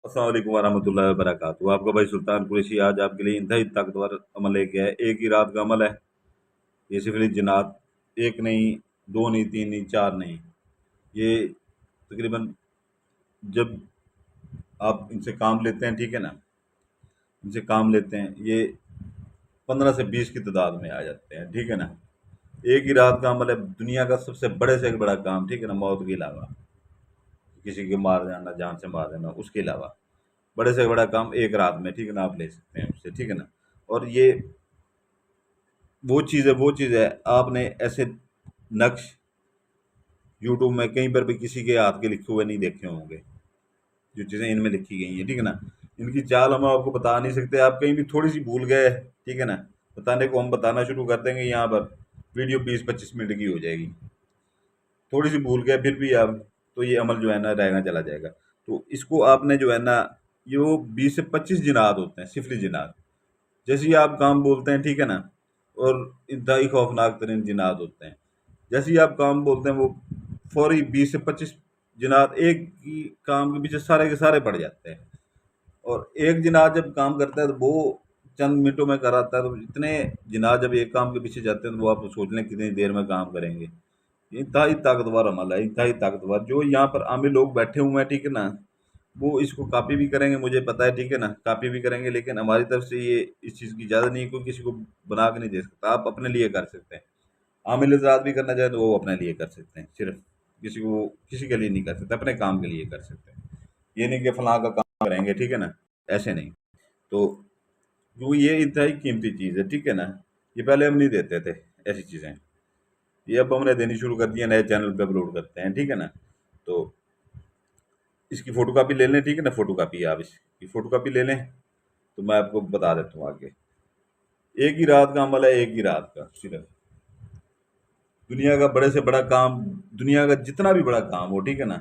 अस्सलाम वालेकुम वरहमतुल्लाहि वबरकातुहू। आपका भाई सुल्तान कुरैशी आज आपके लिए इंतहाई ताकतवर अमल लेके आया है। एक ही रात का अमल है। ये सिफिलिस जिन्नात एक नहीं, दो नहीं, तीन नहीं, चार नहीं, ये तकरीबन जब आप इनसे काम लेते हैं, ठीक है ना, इनसे काम लेते हैं, ये 15 से 20 की तादाद में आ जाते हैं, ठीक है ना। एक ही रात का अमल है, दुनिया का सबसे बड़े से बड़ा काम, ठीक है ना, मौत के अलावा, किसी के मार जाना, जान से मार देना, उसके अलावा बड़े से बड़ा काम एक रात में, ठीक है ना, आप ले सकते हैं उससे, ठीक है ना। और ये वो चीज़ है आपने ऐसे नक्श यूट्यूब में कहीं पर भी किसी के हाथ के लिखे हुए नहीं देखे होंगे, जो चीज़ें इनमें लिखी गई हैं, ठीक है ना। इनकी चाल हम आपको बता नहीं सकते, आप कहीं भी थोड़ी सी भूल गए, ठीक है ना, बताने को हम बताना शुरू कर देंगे, यहाँ पर वीडियो 20-25 मिनट की हो जाएगी। थोड़ी सी भूल गए फिर भी आप, तो ये अमल जो है ना रहेगा चला जाएगा। तो इसको आपने जो है ना, ये वो 20 से 25 जिनात होते हैं, सिफली जिनात, जैसे ही आप काम बोलते हैं, ठीक है ना, और इंतहाई खौफनाक तरीन जिनात होते हैं। जैसे ही आप काम बोलते हैं, वो फौरी 20 से 25 जिनात एक ही काम के पीछे सारे के सारे पड़ जाते हैं। और एक जिनात जब काम करता है तो वो चंद मिनटों में कराता है, तो इतने जिनात जब एक काम के पीछे जाते हैं तो वो आप सोच लें कितनी देर में काम करेंगे। इंतहाई ताकतवर अमल है, इंतहाई ताकतवर। जो यहाँ पर आमिर लोग बैठे हुए हैं, ठीक है ना, वो इसको कॉपी भी करेंगे, मुझे पता है, ठीक है ना, कॉपी भी करेंगे, लेकिन हमारी तरफ से ये इस चीज़ की इजाज़त नहीं है, कोई किसी को बना के नहीं दे सकता। आप अपने लिए कर सकते हैं। आमिल हज़रात भी करना चाहें तो वो अपने लिए कर सकते हैं, सिर्फ किसी के लिए नहीं कर सकते, अपने काम के लिए कर सकते हैं। ये नहीं कि फलां का काम करेंगे, ठीक है ना, ऐसे नहीं। तो क्योंकि ये इंतहाई कीमती चीज़ है, ठीक है ना, ये पहले हम नहीं देते थे ऐसी चीज़ें, ये अब हमने देनी शुरू कर दी है, नए चैनल पे अपलोड करते हैं, ठीक है ना। तो इसकी फ़ोटोकॉपी ले लें, ठीक है ना, फ़ोटोकॉपी आप इसकी फ़ोटोकॉपी ले लें, तो मैं आपको बता देता हूँ आगे। एक ही रात का अमल है, एक ही रात का सिर्फ। दुनिया का बड़े से बड़ा काम, दुनिया का जितना भी बड़ा काम हो, ठीक है ना,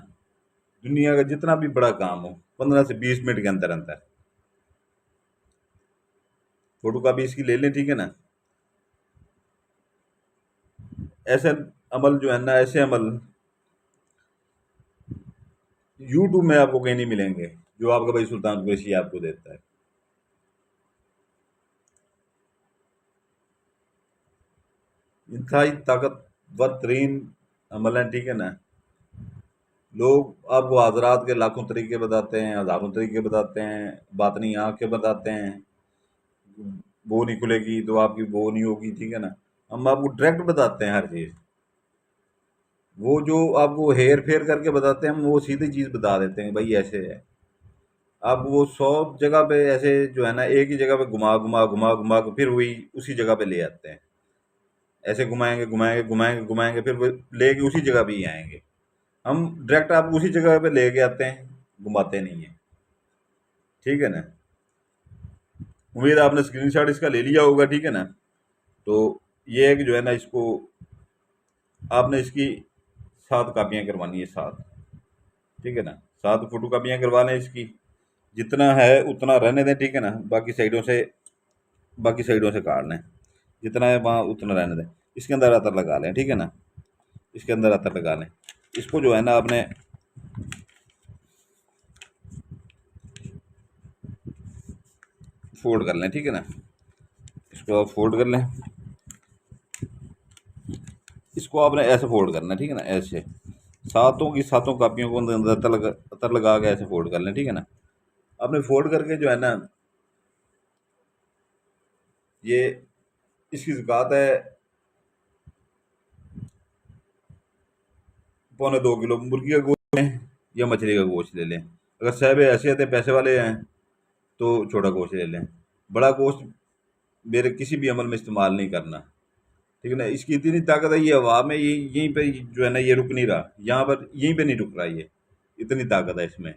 दुनिया का जितना भी बड़ा काम हो, 15 से 20 मिनट के अंदर अंदर फ़ोटोकॉपी इसकी ले लें, ठीक है ना। ऐसे अमल जो है ना, ऐसे अमल यूट्यूब में आपको कहीं नहीं मिलेंगे, जो आपका भाई सुल्तान कुरैशी आपको देता है। इंतहाई ताकतवर तरीन अमल है, ठीक है ना। लोग आपको हज़रात के लाखों तरीके बताते हैं, हज़ारों तरीके बताते हैं, बातनी आँख के बताते हैं, वो नहीं खुलेगी तो आपकी वो नहीं होगी, ठीक है ना। हम आपको डायरेक्ट बताते हैं हर चीज़। वो जो आपको हेर फेर करके बताते हैं, हम वो सीधी चीज़ बता देते हैं, भाई ऐसे है। आप वो 100 जगह पे ऐसे जो है ना, एक ही जगह पे घुमा घुमा घुमा घुमा के फिर वही उसी जगह पे ले आते हैं। ऐसे घुमाएंगे घुमाएंगे घुमाएंगे घुमाएंगे, फिर वो लेके उसी जगह पे ही आएंगे। हम डायरेक्ट आपको उसी जगह पे लेके आते हैं, घुमाते नहीं है, ठीक है ना। उम्मीद है आपने स्क्रीनशॉट इसका ले लिया होगा, ठीक है ना। तो ये है कि जो है ना, इसको आपने इसकी 7 कापियाँ करवानी है, 7, ठीक है ना। 7 फोटो कापियाँ करवा लें इसकी, जितना है उतना रहने दें, ठीक है ना। बाकी साइडों से काट लें, जितना है वहाँ उतना रहने दें। इसके अंदर अतर लगा लें, ठीक है ना, इसके अंदर अतर लगा लें। इसको जो है ना, आपने फोल्ड कर लें, ठीक है ना, इसको आप फोल्ड कर लें। इसको आपने ऐसे फोल्ड करना है, ठीक है ना, ऐसे सातों की सातों कापियों को अंदर अंदर अतर लगा के ऐसे फोल्ड कर लें, ठीक है ना। आपने फोल्ड करके जो है ना, ये इसकी ज़कात है 1.25 किलो। मुर्गी का गोश्त लें या मछली का गोश्त ले लें। अगर साहब हैसियत है, पैसे वाले हैं, तो छोटा गोश्त ले लें। बड़ा गोश्त मेरे किसी भी अमल में इस्तेमाल नहीं करना, ठीक है ना। इसकी इतनी ताकत है, ये हवा में ये यहीं पे जो है ना, ये रुक नहीं रहा, यहाँ पर यहीं पे नहीं रुक रहा ये, इतनी ताकत है इसमें,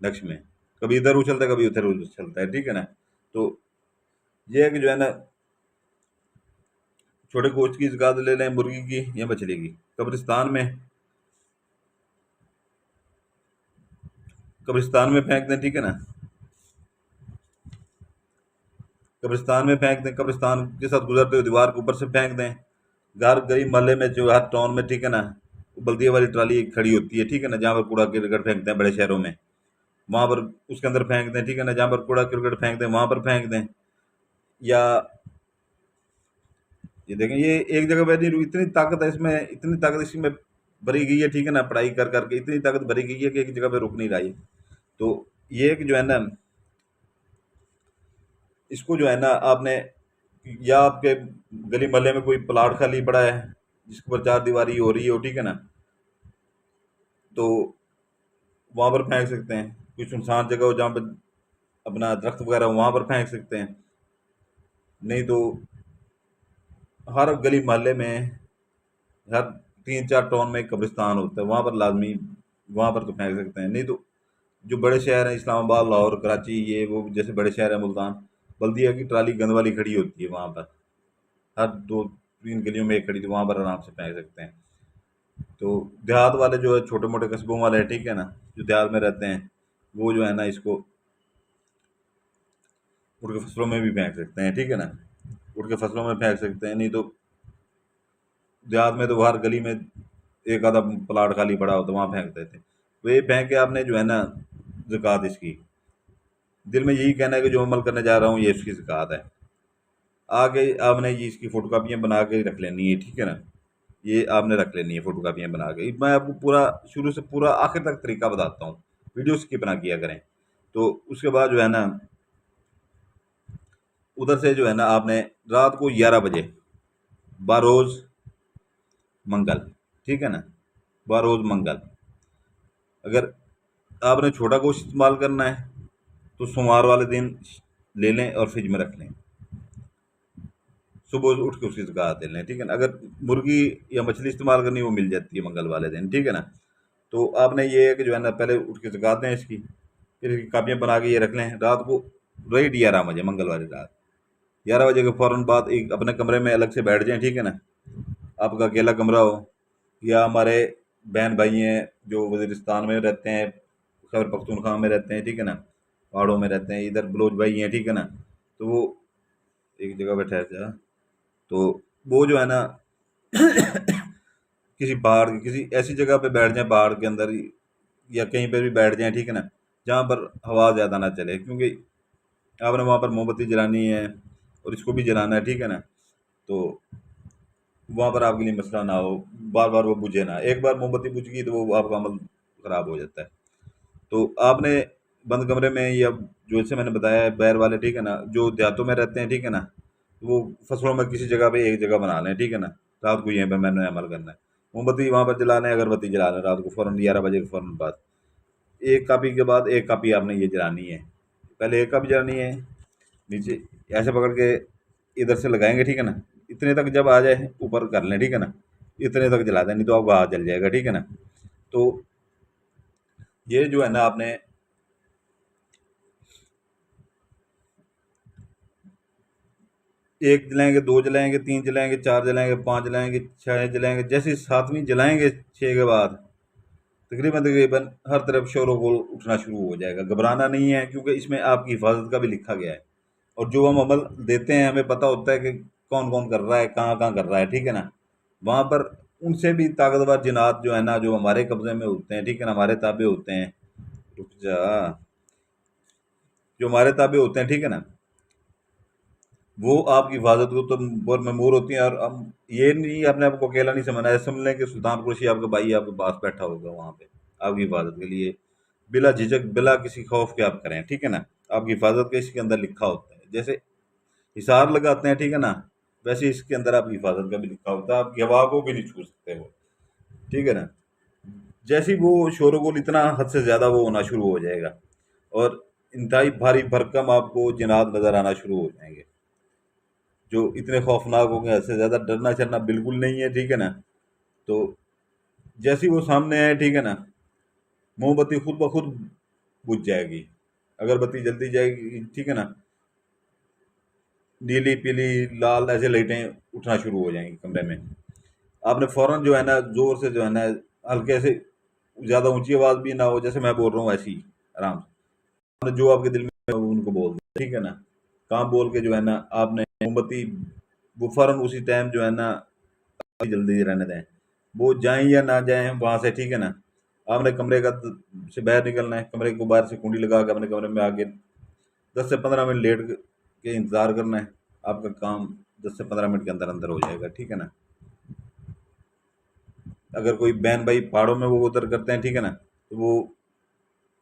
नक्श में। कभी इधर उछलता है, कभी उधर उछलता है, ठीक है ना। तो ये है कि जो है ना, छोटे गोश्त की ज़कात ले लें, मुर्गी की या मछली की। कब्रिस्तान में फेंक दें, ठीक है ना, कब्रिस्तान में फेंक दें, कब्रिस्तान के साथ गुजरते हुए दीवार के ऊपर से फेंक दें। घर गरीब मोहल्ले में, जो हर टाउन में, ठीक है ना, बल्दिया वाली ट्राली खड़ी होती है, ठीक है ना, जहाँ पर कूड़ा करकट फेंकते हैं बड़े शहरों में, वहाँ पर उसके अंदर फेंक दें, ठीक है ना। जहाँ पर कूड़ा करकट फेंक दें वहाँ पर फेंक दें। या ये देखें, ये एक जगह पे नहीं रुकी, इतनी ताकत है इसमें, इतनी ताकत इसमें भरी गई है, ठीक है ना। पढ़ाई कर करके इतनी ताकत भरी गई है कि एक जगह पे रुक नहीं रहा है। तो ये एक जो है ना, इसको जो है ना आपने, या आपके गली मोहल्ले में कोई प्लाट खाली पड़ा है जिसके ऊपर चार दीवारी हो रही हो, ठीक है ना, तो वहां पर फेंक सकते हैं। कोई सुनसान जगह हो जहाँ पर अपना दरख्त वगैरह हो, वहां पर फेंक सकते हैं। नहीं तो हर गली मोहल्ले में, हर 3-4 टाउन में एक कब्रिस्तान होता है, वहां पर लाजमी, वहां पर तो फेंक सकते हैं। नहीं तो जो बड़े शहर हैं, इस्लामाबाद, लाहौर, कराची, ये वो जैसे बड़े शहर है, मुल्तान, बल्दिया की ट्राली गंद वाली खड़ी होती है वहां पर, हर 2-3 गलियों में एक खड़ी, तो वहां पर आराम से फेंक सकते हैं। तो देहात वाले जो है, छोटे मोटे कस्बों वाले हैं, ठीक है ना, जो देहात में रहते हैं, वो जो है ना इसको उठ के फसलों में भी फेंक सकते हैं, ठीक है ना। उठ के फसलों में फेंक सकते हैं। नहीं तो देहात में तो हर गली में एक आधा प्लाट खाली पड़ा हो तो वहां फेंक देते हैं। तो ये फेंक के आपने जो है ना ज़कात इसकी, दिल में यही कहना है कि जो अमल करने जा रहा हूँ ये इसकी ज़कात है। आगे आपने ये इसकी फ़ोटो कापियाँ बना के रख लेनी है, ठीक है ना। ये आपने रख लेनी है फ़ोटो कापियाँ बना के। मैं आपको पूरा शुरू से पूरा आखिर तक तरीका बताता हूँ, वीडियो स्किप ना किया करें। तो उसके बाद जो है ना, उधर से जो है ना आपने रात को 11 बजे, बरोज़ मंगल, ठीक है ना, बरोज़ मंगल, अगर आपने छोटा गोश्त इस्तेमाल करना है तो सोमवार वाले दिन ले लें और फ्रिज में रख लें, सुबह उठ के उसकी ज़कात दे लें, ठीक है ना। अगर मुर्गी या मछली इस्तेमाल करनी, वो मिल जाती है मंगल वाले दिन, ठीक है ना। तो आपने ये है कि जो है ना पहले उठ के ज़कात दें इसकी, फिर इसकी कापियाँ बना के ये रख लें। रात को राइट 11 बजे, मंगल वाली रात 11 बजे के फ़ौरन बाद एक अपने कमरे में अलग से बैठ जाएँ, ठीक है ना। आपका अकेला कमरा हो, या हमारे बहन भाई हैं जो वज़ीरिस्तान में रहते हैं, खैबर पख्तूनख्वा में रहते हैं, ठीक है ना, पहाड़ों में रहते हैं, इधर बलोच भाई हैं, ठीक है ना, तो वो एक जगह पे ठहर जा, तो वो जो है ना किसी पहाड़ की किसी ऐसी जगह पे बैठ जाएँ, पहाड़ के अंदर या कहीं पे भी बैठ जाएँ, ठीक है ना, जहाँ पर हवा ज़्यादा ना चले, क्योंकि आपने वहाँ पर मोमबत्ती जलानी है और इसको भी जलाना है, ठीक है ना। तो वहाँ पर आपके लिए मसला ना हो, बार बार वो बुझे ना। एक बार मोमबत्ती बुझ गई तो वो आपका अमल खराब हो जाता है। तो आपने बंद कमरे में, या जो जैसे मैंने बताया है बैर वाले, ठीक है ना, जो देहातों में रहते हैं, ठीक है ना, वो फसलों में किसी जगह पे एक जगह बना लें, ठीक है ना। रात को यहीं पर मैंने अमल करना है, मोमबत्ती वहाँ पर जला लें, अगरबत्ती जला लें रात को फ़ौरन 11 बजे के फ़ौरन बाद। एक कापी के बाद एक कापी आपने ये जलानी है, पहले एक कापी जलानी है, नीचे ऐसे पकड़ के इधर से लगाएंगे, ठीक है ना। इतने तक जब आ जाए ऊपर कर लें, ठीक है ना, इतने तक जला दें, नहीं तो आपका हाथ जल जाएगा, ठीक है ना। तो ये जो है ना आपने एक जलाएंगे, दो जलाएंगे, तीन जलाएंगे, चार जलाएंगे, पांच जलाएंगे, छह जलाएंगे, जैसे सातवीं जलाएंगे छह के बाद तकरीबन तकरीबन हर तरफ शोर गोल उठना शुरू हो जाएगा। घबराना नहीं है, क्योंकि इसमें आपकी हिफाजत का भी लिखा गया है, और जो हम अमल देते हैं हमें पता होता है कि कौन कौन कर रहा है, कहाँ कहाँ कर रहा है, ठीक है ना। वहाँ पर उनसे भी ताकतवर जिनात जो है ना, जो हमारे कब्जे में होते हैं, ठीक है ना, हमारे ताबे होते हैं, रुक जा, जो हमारे ताबे होते हैं, ठीक है ना, वो आपकी हिफाजत को तो बहुत ममूर होती हैं। और हम ये नहीं, अपने आप को अकेला नहीं समझना है, समझ लें कि सुल्तान कुरैशी आपका भाई आपके पास बैठा होगा वहाँ पे आपकी हिफाजत के लिए, बिला झिझक बिला किसी खौफ के आप करें, ठीक है ना। आपकी हिफाजत का इसके अंदर लिखा होता है, जैसे हिसार लगाते हैं, ठीक है ना, वैसे इसके अंदर आपकी हिफाजत का भी लिखा होता है। आपकी हवा को भी नहीं छू सकते वो, ठीक है ना। जैसे ही वो शोरगुल इतना हद से ज़्यादा वो होना शुरू हो जाएगा, और इंतहाई भारी भरकम आपको जिनात नज़र आना शुरू हो जाएंगे, जो इतने खौफनाक होंगे, हद से ज़्यादा डरना चरना बिल्कुल नहीं है, ठीक है ना। तो जैसे ही वो सामने आए, ठीक है ना, मोमबत्ती खुद ब खुद बुझ जाएगी, अगरबत्ती जलती जाएगी, ठीक है ना, नीली पीली लाल ऐसे लाइटें उठना शुरू हो जाएंगी कमरे में। आपने फौरन जो है ना जोर से जो है ना, हल्के से, ज़्यादा ऊंची आवाज़ भी ना हो, जैसे मैं बोल रहा हूँ ऐसी ही आराम से, आपने जो आपके दिल में है वो उनको बोल दिया, ठीक है ना। काम बोल के जो है ना आपने मोमबत्ती वो फौरन उसी टाइम जो है ना, जल्दी रहने दें, वो जाएं या ना जाएं वहां से, ठीक है ना। आपने कमरे का से बाहर निकलना है, कमरे को बाहर से कुंडी लगा के अपने कमरे में आके 10 से 15 मिनट लेट के इंतज़ार करना है। आपका काम 10 से 15 मिनट के अंदर अंदर हो जाएगा, ठीक है ना। अगर कोई बहन भाई पहाड़ों में वो उतर करते हैं, ठीक है ना, तो वो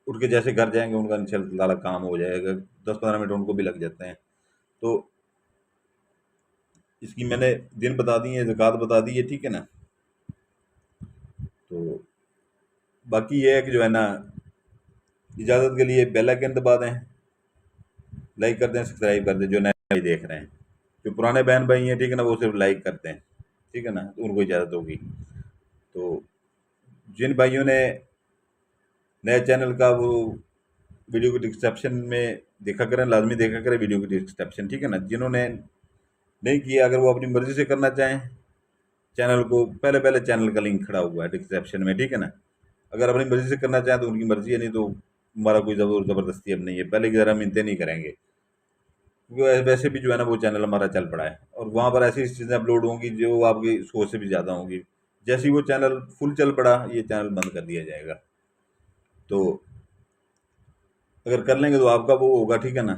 उठ के जैसे घर जाएंगे उनका इंशाल्लाह काम हो जाएगा, 10-15 मिनट उनको भी लग जाते हैं। तो इसकी मैंने दिन बता दिए, ज़कात बता दी है, ठीक है ना। तो बाकी ये है कि जो है ना, इजाज़त के लिए बेल आइकन दबा दें, लाइक कर दें, सब्सक्राइब कर दें जो नए भाई देख रहे हैं। जो पुराने बहन भाई हैं, ठीक है ना, वो सिर्फ लाइक करते हैं, ठीक है ना, तो उनको इजाज़त होगी। तो जिन भाइयों ने नए चैनल का वो वीडियो को डिस्क्रिप्शन में देखा करें, लाजमी देखा करें वीडियो की डिस्क्रिप्शन, ठीक है ना। जिन्होंने नहीं किया, अगर वो अपनी मर्ज़ी से करना चाहें, चैनल को पहले पहले चैनल का लिंक खड़ा हुआ है डिस्क्रिप्शन में, ठीक है ना। अगर अपनी मर्ज़ी से करना चाहें तो उनकी मर्ज़ी है, नहीं तो हमारा कोई ज़बरदस्ती अब नहीं है, पहले की तरह मिन्नतें नहीं करेंगे, क्योंकि वैसे भी जो है ना वो चैनल हमारा चल पड़ा है और वहाँ पर ऐसी चीज़ें अपलोड होंगी जो आपकी सोच से भी ज़्यादा होंगी। जैसे ही वो चैनल फुल चल पड़ा, ये चैनल बंद कर दिया जाएगा। तो अगर कर लेंगे तो आपका वो होगा, ठीक है ना,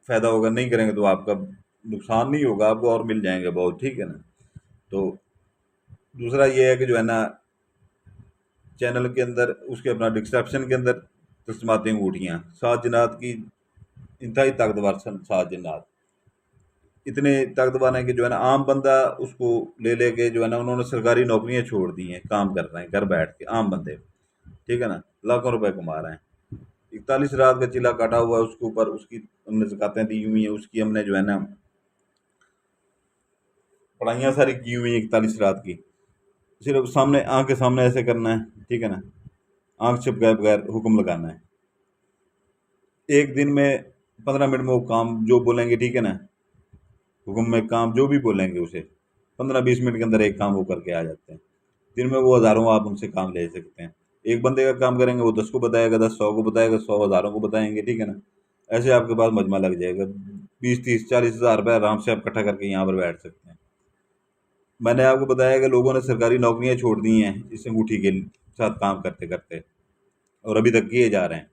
फ़ायदा होगा, नहीं करेंगे तो आपका नुकसान नहीं होगा, आपको और मिल जाएंगे बहुत, ठीक है ना। तो दूसरा ये है कि जो है ना, चैनल के अंदर उसके अपना डिस्क्रिप्शन के अंदर तस्माती अंगूठियाँ 7 जिन्नात की, इंतहाई ताकतवर 7 जिन्नात, इतने ताकतवर हैं कि जो है ना आम बंदा उसको ले लेके जो है ना, उन्होंने सरकारी नौकरियां छोड़ दी हैं, काम कर रहे हैं घर बैठ के, आम बंदे, ठीक है ना, लाखों रुपए कमा रहे हैं। 41 रात का चिल्ला काटा हुआ है उसके ऊपर, उसकी हमने ज़कातें दी हुई हैं, उसकी हमने जो है ना पढ़ाइयाँ सारी की हुई हैं 41 रात की। सिर्फ सामने आँख के सामने ऐसे करना है, ठीक है ना, आँख झपकाए बगैर हुक्म लगाना है। एक दिन में 15 मिनट में वो काम जो बोलेंगे, ठीक है ना, हुक्म में काम जो भी बोलेंगे उसे 15-20 मिनट के अंदर एक काम वो करके आ जाते हैं। दिन में वो हज़ारों आप उनसे काम ले सकते हैं। एक बंदे का काम करेंगे वो 10 को बताएगा, 10 100 को बताएगा, 100 हज़ारों को बताएंगे, ठीक है ना। ऐसे आपके पास मजमा लग जाएगा, 20-30-40 हज़ार रुपये आराम से आप इकट्ठा करके यहाँ पर बैठ सकते हैं। मैंने आपको बताया कि लोगों ने सरकारी नौकरियां छोड़ दी हैं इस अंगूठी के साथ काम करते करते, और अभी तक किए जा रहे हैं।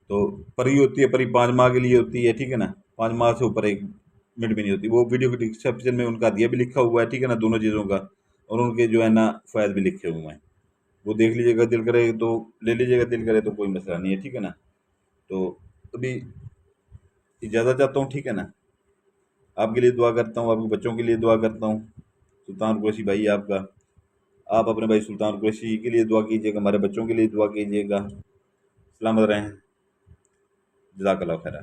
तो परी होती है, परी 5 माह के लिए होती है, ठीक है ना, 5 माह से ऊपर 1 मिनट भी नहीं होती। वो वीडियो के डिस्क्रिप्शन में उनका दिया भी लिखा हुआ है, ठीक है ना, दोनों चीज़ों का, और उनके जो है ना फ़ायदे भी लिखे हुए हैं। वो देख लीजिएगा, दिल करे तो ले लीजिएगा, दिल करे तो कोई मसला नहीं है, ठीक है ना। तो अभी इजाज़त चाहता हूँ, ठीक है ना। आपके लिए दुआ करता हूँ, आपके बच्चों के लिए दुआ करता हूँ। सुल्तान कुरैशी भाई आपका, आप अपने भाई सुल्तान कुरैशी के लिए दुआ कीजिएगा, हमारे बच्चों के लिए दुआ कीजिएगा। सलामत रहें, जज़ाकल्लाह खैर।